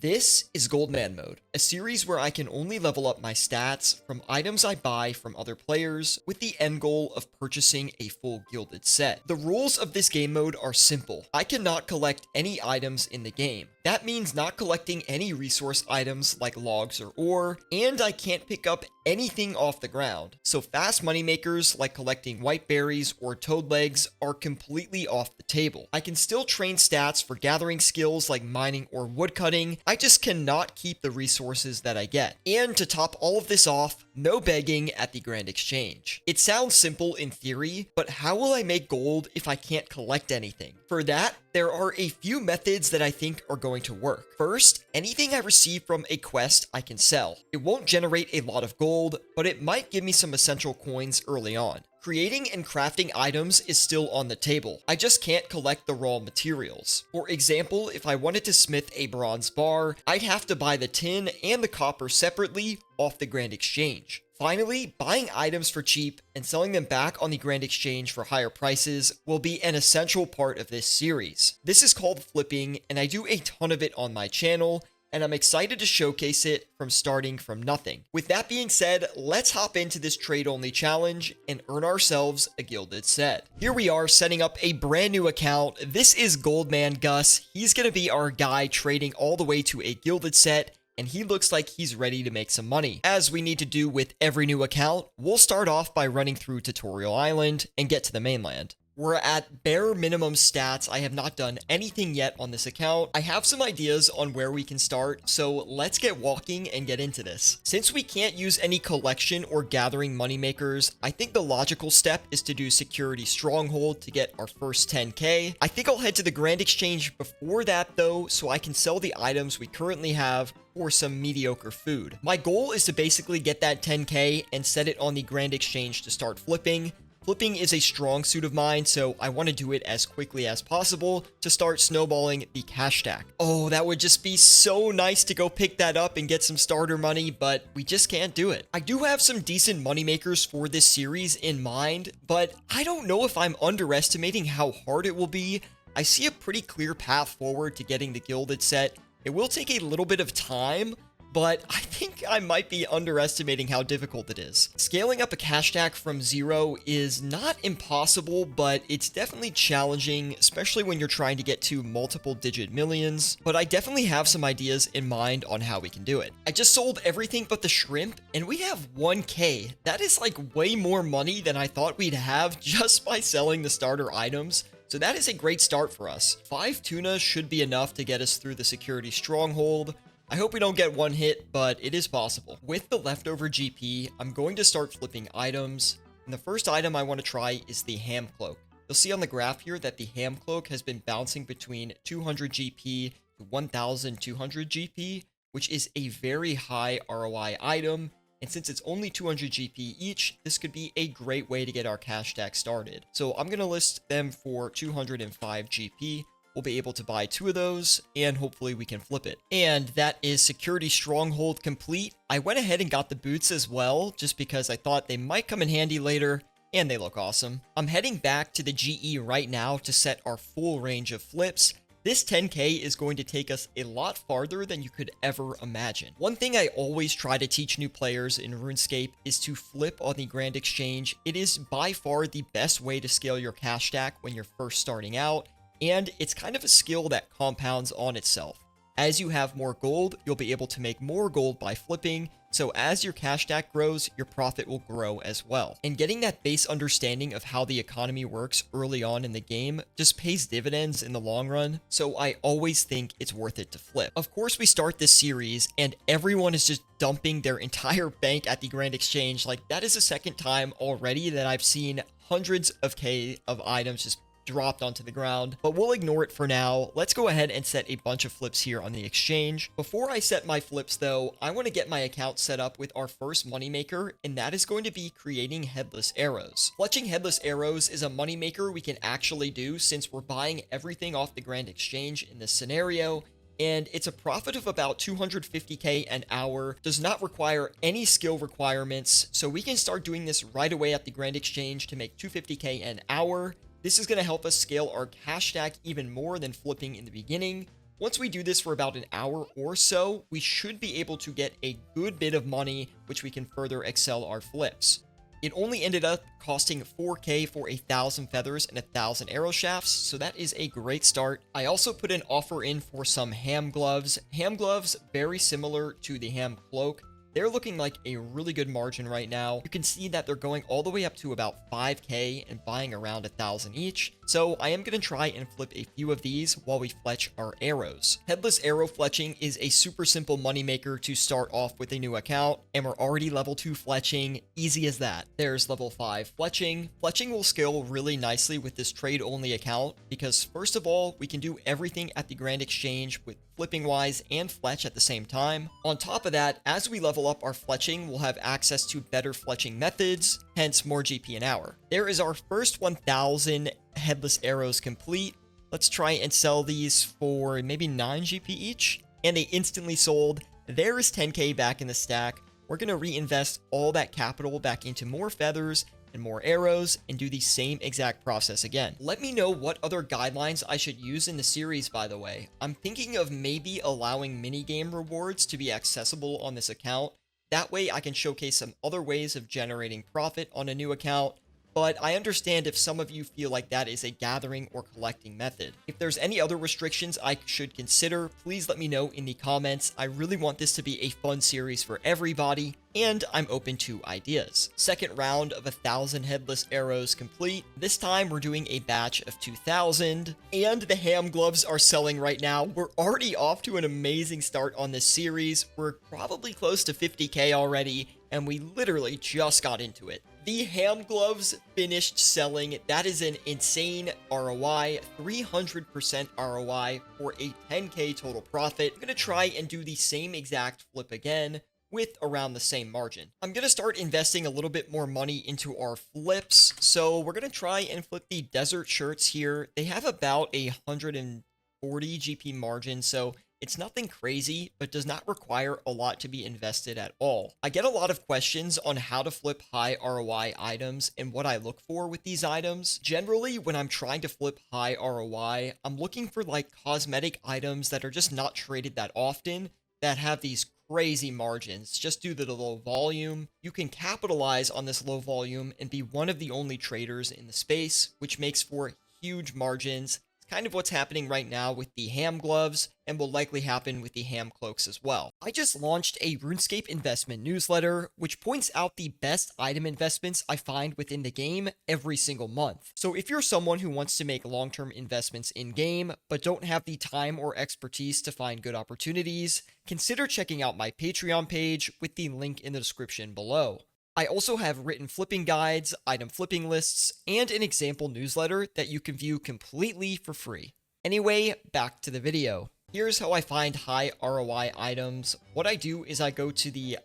This is Goldman Mode, a series where I can only level up my stats from items I buy from other players with the end goal of purchasing a full Gilded set. The rules of this game mode are simple. I cannot collect any items in the game. That means not collecting any resource items like logs or ore, and I can't pick up anything off the ground. So fast moneymakers like collecting white berries or toad legs are completely off the table. I can still train stats for gathering skills like mining or woodcutting. I just cannot keep the resources that I get. And to top all of this off, no begging at the Grand Exchange. It sounds simple in theory, but how will I make gold if I can't collect anything? For that, there are a few methods that I think are going to work. First, anything I receive from a quest I can sell. It won't generate a lot of gold, but it might give me some essential coins early on. Creating and crafting items is still on the table. I just can't collect the raw materials. For example, if I wanted to smith a bronze bar, I'd have to buy the tin and the copper separately off the Grand Exchange. Finally, buying items for cheap and selling them back on the Grand Exchange for higher prices will be an essential part of this series. This is called flipping, and I do a ton of it on my channel, and I'm excited to showcase it from starting from nothing. With that being said, let's hop into this trade-only challenge and earn ourselves a Gilded set. Here we are setting up a brand new account. This is Goldman Gus. He's gonna be our guy trading all the way to a Gilded set, and he looks like he's ready to make some money. As we need to do with every new account, we'll start off by running through Tutorial Island and get to the mainland. We're at bare minimum stats. I have not done anything yet on this account. I have some ideas on where we can start, so let's get walking and get into this. Since we can't use any collection or gathering moneymakers, I think the logical step is to do Security Stronghold to get our first 10k. I think I'll head to the Grand Exchange before that though, so I can sell the items we currently have for some mediocre food. My goal is to basically get that 10k and set it on the Grand Exchange to start flipping. Flipping is a strong suit of mine, so I want to do it as quickly as possible to start snowballing the cash stack. Oh, that would just be so nice to go pick that up and get some starter money, but we just can't do it. I do have some decent moneymakers for this series in mind, but I don't know if I'm underestimating how hard it will be. I see a pretty clear path forward to getting the Gilded set. It will take a little bit of time, but I think I might be underestimating how difficult it is. Scaling up a cash stack from 0 is not impossible, but it's definitely challenging, especially when you're trying to get to multiple digit millions. But I definitely have some ideas in mind on how we can do it. I just sold everything but the shrimp, and we have 1k. That is like way more money than I thought we'd have just by selling the starter items. So that is a great start for us. 5 tuna should be enough to get us through the Security Stronghold. I hope we don't get one hit, but it is possible. With the leftover GP, I'm going to start flipping items. And the first item I want to try is the ham cloak. You'll see on the graph here that the ham cloak has been bouncing between 200 GP to 1200 GP, which is a very high ROI item. And since it's only 200 GP each, this could be a great way to get our cash stack started. So I'm going to list them for 205 GP. We'll be able to buy 2 of those, and hopefully we can flip it. And that is Security Stronghold complete. I went ahead and got the boots as well, just because I thought they might come in handy later, and they look awesome. I'm heading back to the GE right now to set our full range of flips. This 10k is going to take us a lot farther than you could ever imagine. One thing I always try to teach new players in RuneScape is to flip on the Grand Exchange. It is by far the best way to scale your cash stack when you're first starting out, and it's kind of a skill that compounds on itself. As you have more gold, you'll be able to make more gold by flipping, so as your cash stack grows, your profit will grow as well. And getting that base understanding of how the economy works early on in the game just pays dividends in the long run, so I always think it's worth it to flip. Of course, we start this series, and everyone is just dumping their entire bank at the Grand Exchange. Like, that is the second time already that I've seen hundreds of K of items just dropped onto the ground, but we'll ignore it for now. Let's go ahead and set a bunch of flips here on the exchange. Before I set my flips though, I want to get my account set up with our first moneymaker, and that is going to be creating headless arrows. Clutching headless arrows is a moneymaker we can actually do since we're buying everything off the Grand Exchange in this scenario, and it's a profit of about 250k an hour, does not require any skill requirements, so we can start doing this right away at the Grand Exchange to make 250k an hour. This is going to help us scale our cash stack even more than flipping in the beginning. Once we do this for about an hour or so, we should be able to get a good bit of money, which we can further excel our flips. It only ended up costing 4k for 1,000 feathers and 1,000 arrow shafts, so that is a great start. I also put an offer in for some ham gloves. Ham gloves, very similar to the ham cloak. They're looking like a really good margin right now. You can see that they're going all the way up to about 5k and buying around 1,000 each. So I am going to try and flip a few of these while we fletch our arrows. Headless arrow fletching is a super simple moneymaker to start off with a new account, and we're already level 2 fletching. Easy as that. There's level 5 fletching. Fletching will scale really nicely with this trade only account because first of all, we can do everything at the Grand Exchange with flipping wise and fletch at the same time. On top of that, as we level up our fletching, we'll have access to better fletching methods, hence more GP an hour. There is our first 1,000 headless arrows complete. Let's try and sell these for maybe 9 GP each, and they instantly sold. There is 10k back in the stack. We're going to reinvest all that capital back into more feathers and more arrows and do the same exact process again. Let me know what other guidelines I should use in the series, by the way. I'm thinking of maybe allowing minigame rewards to be accessible on this account. That way I can showcase some other ways of generating profit on a new account. But I understand if some of you feel like that is a gathering or collecting method. If there's any other restrictions I should consider, please let me know in the comments. I really want this to be a fun series for everybody, and I'm open to ideas. Second round of 1,000 headless arrows complete. This time we're doing a batch of 2,000, and the ham gloves are selling right now. We're already off to an amazing start on this series. We're probably close to 50k already, and we literally just got into it. The ham gloves finished selling. That is an insane ROI, 300% ROI for a 10k total profit. I'm going to try and do the same exact flip again with around the same margin. I'm going to start investing a little bit more money into our flips. So we're going to try and flip the desert shirts here. They have about 140 GP margin, so it's nothing crazy, but does not require a lot to be invested at all. I get a lot of questions on how to flip high ROI items and what I look for with these items. Generally, when I'm trying to flip high ROI, I'm looking for like cosmetic items that are just not traded that often, that have these crazy margins just due to the low volume. You can capitalize on this low volume and be one of the only traders in the space, which makes for huge margins. Kind of what's happening right now with the ham gloves and will likely happen with the ham cloaks as well. I just launched a RuneScape investment newsletter, which points out the best item investments I find within the game every single month. So if you're someone who wants to make long-term investments in game, but don't have the time or expertise to find good opportunities, consider checking out my Patreon page with the link in the description below. I also have written flipping guides, item flipping lists, and an example newsletter that you can view completely for free. Anyway, back to the video. Here's how I find high ROI items. What I do is I go to the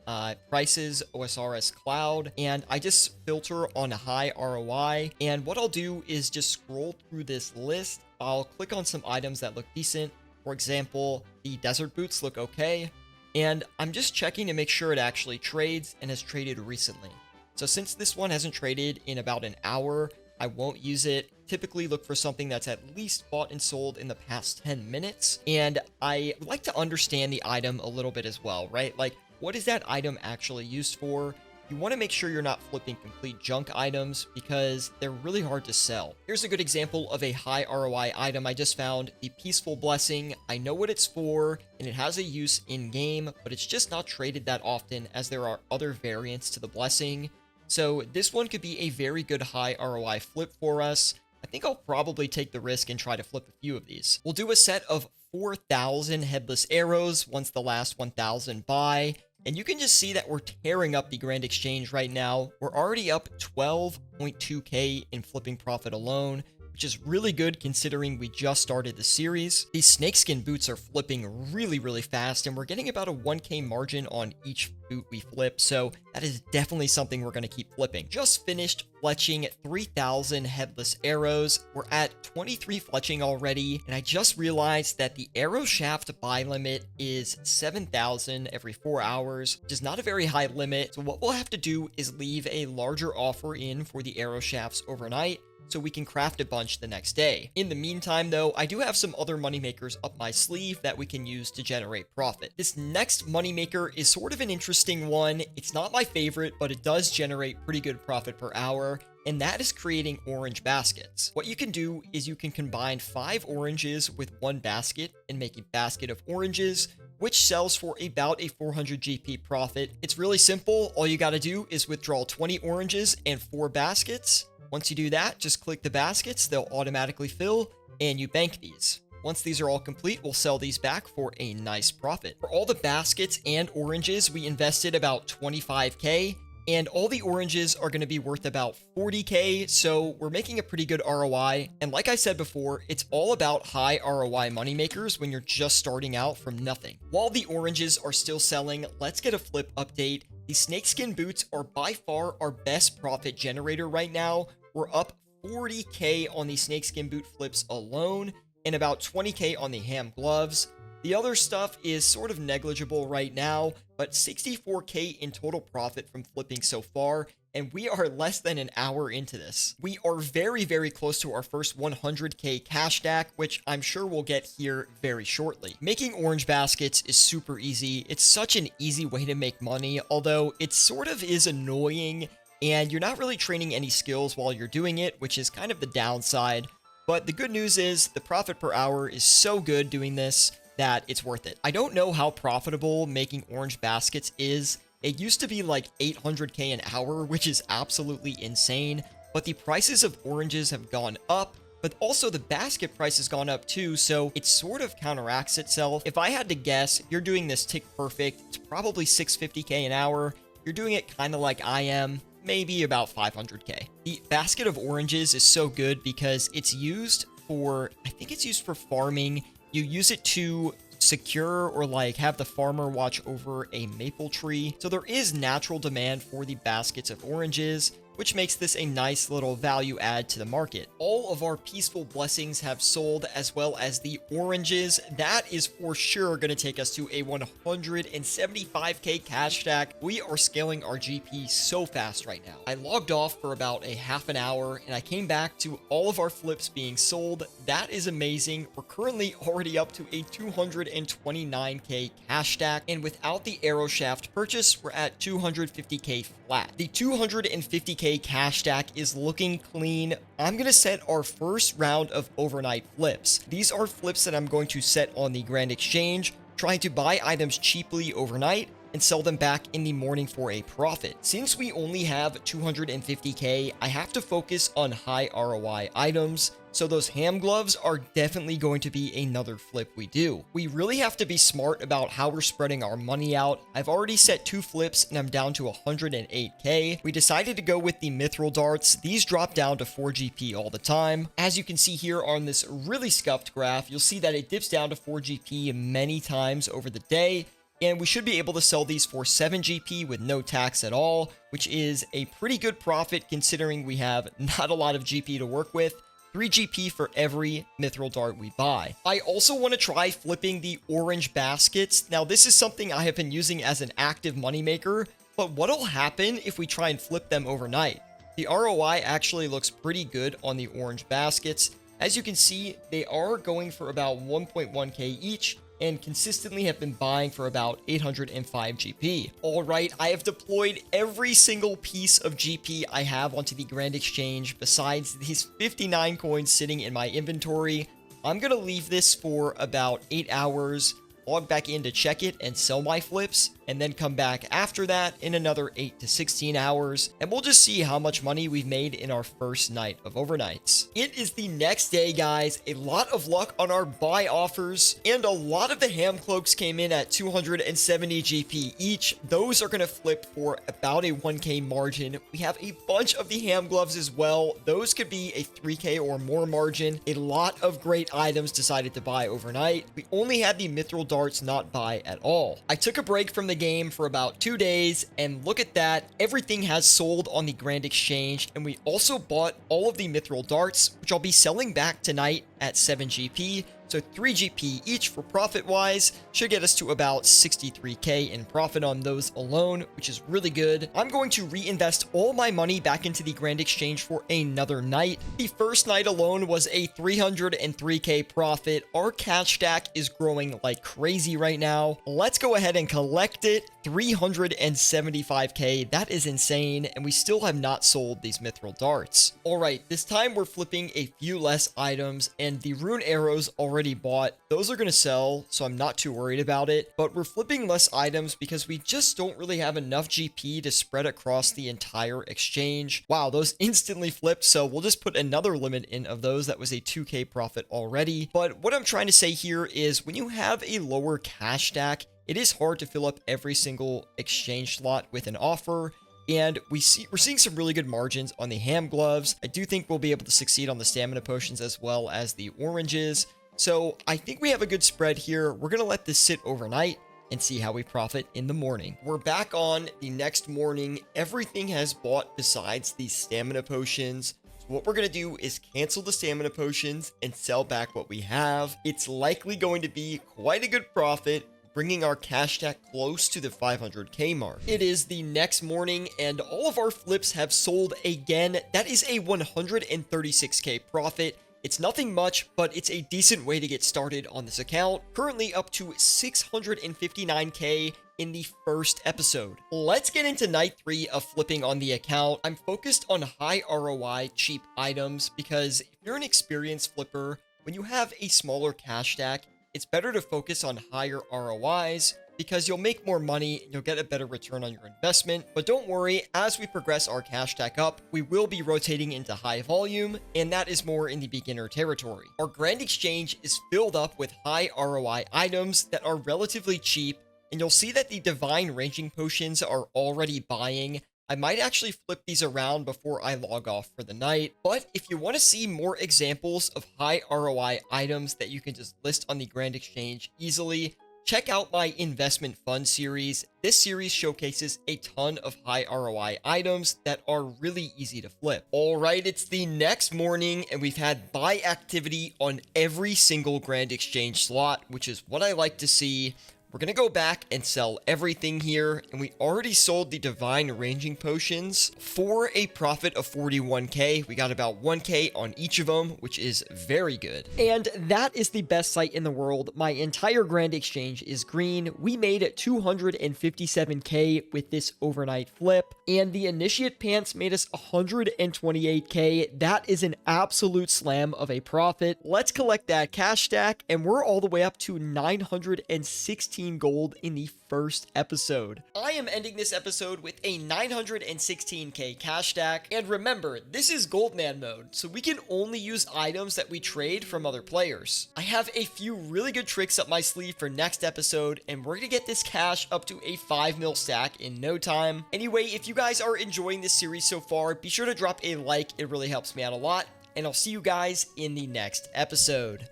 prices OSRS cloud and I just filter on high ROI. And what I'll do is just scroll through this list. I'll click on some items that look decent. For example, the desert boots look okay. And I'm just checking to make sure it actually trades and has traded recently. So since this one hasn't traded in about an hour, I won't use it. Typically look for something that's at least bought and sold in the past 10 minutes. And I would like to understand the item a little bit as well, right? Like, what is that item actually used for? You want to make sure you're not flipping complete junk items because they're really hard to sell. Here's a good example of a high ROI item I just found, the Peaceful Blessing. I know what it's for and it has a use in game, but it's just not traded that often as there are other variants to the blessing. So this one could be a very good high ROI flip for us. I think I'll probably take the risk and try to flip a few of these. We'll do a set of 4,000 headless arrows once the last 1,000 buy. And you can just see that we're tearing up the Grand Exchange right now. We're already up 12.2k in flipping profit alone, which is really good considering we just started the series. These snakeskin boots are flipping really fast, and we're getting about a 1k margin on each boot we flip, so that is definitely something we're going to keep flipping. Just finished fletching 3,000 headless arrows. We're at 23 fletching already, and I just realized that the arrow shaft buy limit is 7,000 every 4 hours, which is not a very high limit. So what we'll have to do is leave a larger offer in for the arrow shafts overnight, so we can craft a bunch the next day. In the meantime though, I do have some other moneymakers up my sleeve that we can use to generate profit. This next moneymaker is sort of an interesting one. It's not my favorite, but it does generate pretty good profit per hour, and that is creating orange baskets. What you can do is you can combine 5 oranges with 1 basket and make a basket of oranges, which sells for about a 400 GP profit. It's really simple. All you got to do is withdraw 20 oranges and 4 baskets. Once you do that, just click the baskets, they'll automatically fill, and you bank these. Once these are all complete, we'll sell these back for a nice profit. For all the baskets and oranges, we invested about 25k, and all the oranges are going to be worth about 40k, so we're making a pretty good ROI. And like I said before, it's all about high ROI moneymakers when you're just starting out from nothing. While the oranges are still selling, let's get a flip update. The snakeskin boots are by far our best profit generator right now. We're up 40k on the snakeskin boot flips alone, and about 20k on the ham gloves. The other stuff is sort of negligible right now, but 64k in total profit from flipping so far, and we are less than an hour into this. We are very, very close to our first 100k cash stack, which I'm sure we'll get here very shortly. Making orange baskets is super easy. It's such an easy way to make money, although it sort of is annoying, and you're not really training any skills while you're doing it, which is kind of the downside. But the good news is the profit per hour is so good doing this that it's worth it. I don't know how profitable making orange baskets is. It used to be like 800k an hour, which is absolutely insane, but the prices of oranges have gone up, but also the basket price has gone up too, so it sort of counteracts itself. If I had to guess, you're doing this tick perfect, it's probably 650k an hour. You're doing it kind of like I am, maybe about 500k. The basket of oranges is so good because it's used for, I think it's used for farming. You use it to secure or like have the farmer watch over a maple tree. So there is natural demand for the baskets of oranges, which makes this a nice little value add to the market. All of our peaceful blessings have sold, as well as the oranges. That is for sure going to take us to a 175k cash stack. We are scaling our GP so fast right now. I logged off for about a half an hour and I came back to all of our flips being sold. That is amazing. We're currently already up to a 229k cash stack, and without the arrow shaft purchase, we're at 250k flat. The 250k cash stack is looking clean. I'm going to set our first round of overnight flips. These are flips that I'm going to set on the Grand Exchange, trying to buy items cheaply overnight and sell them back in the morning for a profit. Since we only have 250k, I have to focus on high ROI items. So those ham gloves are definitely going to be another flip we do. We really have to be smart about how we're spreading our money out. I've already set 2 flips and I'm down to 108k. We decided to go with the mithril darts. These drop down to 4 GP all the time. As you can see here on this really scuffed graph, you'll see that it dips down to 4 GP many times over the day. And we should be able to sell these for 7 GP with no tax at all, which is a pretty good profit considering we have not a lot of GP to work with. 3 GP for every mithril dart we buy. I also want to try flipping the orange baskets. Now, this is something I have been using as an active moneymaker, but what'll happen if we try and flip them overnight? The ROI actually looks pretty good on the orange baskets. As you can see, they are going for about 1.1k each, and consistently have been buying for about 805 GP. Alright, I have deployed every single piece of GP I have onto the Grand Exchange besides these 59 coins sitting in my inventory. I'm gonna leave this for about 8 hours, log back in to check it and sell my flips, and then come back after that in another 8 to 16 hours, and we'll just see how much money we've made in our first night of overnights. It is the next day, guys. A lot of luck on our buy offers, and a lot of the ham cloaks came in at 270 GP each. Those are going to flip for about a 1k margin. We have a bunch of the ham gloves as well. Those could be a 3k or more margin. A lot of great items decided to buy overnight. We only had the mithril darts not buy at all. I took a break from the game for about 2 days, and look at that, everything has sold on the Grand Exchange, and we also bought all of the mithril darts, which I'll be selling back tonight at 7 GP So 3 GP each for profit wise should get us to about 63k in profit on those alone, which is really good. I'm going to reinvest all my money back into the Grand Exchange for another night. The first night alone was a 303k profit. Our cash stack is growing like crazy right now. Let's go ahead and collect it. 375k. That is insane, and we still have not sold these mithril darts. All right, this time we're flipping a few less items, and the rune arrows already bought. Those are going to sell, so I'm not too worried about it, but we're flipping less items because we just don't really have enough GP to spread across the entire exchange. Wow, those instantly flipped, so we'll just put another limit in of those. That was a 2k profit already. But what I'm trying to say here is when you have a lower cash stack, it is hard to fill up every single exchange slot with an offer, and we're seeing some really good margins on the ham gloves. I do think we'll be able to succeed on the stamina potions as well as the oranges. So I think we have a good spread here. We're going to let this sit overnight and see how we profit in the morning. We're back on the next morning. Everything has bought besides the stamina potions. What we're going to do is cancel the stamina potions and sell back what we have. It's likely going to be quite a good profit, bringing our cash stack close to the 500k mark. It is the next morning and all of our flips have sold again. That is a 136k profit. It's nothing much, but it's a decent way to get started on this account. Currently up to 659k in the first episode. Let's get into night 3 of flipping on the account. I'm focused on high ROI cheap items because if you're an experienced flipper, when you have a smaller cash stack, it's better to focus on higher ROIs because you'll make more money and you'll get a better return on your investment. But don't worry, as we progress our cash stack up, we will be rotating into high volume, and that is more in the beginner territory. Our Grand Exchange is filled up with high ROI items that are relatively cheap, and you'll see that the divine ranging potions are already buying. I might actually flip these around before I log off for the night, but if you want to see more examples of high ROI items that you can just list on the Grand Exchange easily, check out my investment fund series. This series showcases a ton of high ROI items that are really easy to flip. All right, it's the next morning and we've had buy activity on every single Grand Exchange slot, which is what I like to see. We're going to go back and sell everything here, and we already sold the divine ranging potions for a profit of 41k. We got about 1k on each of them, which is very good. And that is the best site in the world. My entire Grand Exchange is green. We made 257k with this overnight flip, and the initiate pants made us 128k. That is an absolute slam of a profit. Let's collect that cash stack, and we're all the way up to 916 gold in the first episode. I am ending this episode with a 916k cash stack, and remember, this is Goldman mode, so we can only use items that we trade from other players. I have a few really good tricks up my sleeve for next episode, and we're gonna get this cash up to a 5 mil stack in no time. Anyway, if you guys are enjoying this series so far, be sure to drop a like. It really helps me out a lot, and I'll see you guys in the next episode.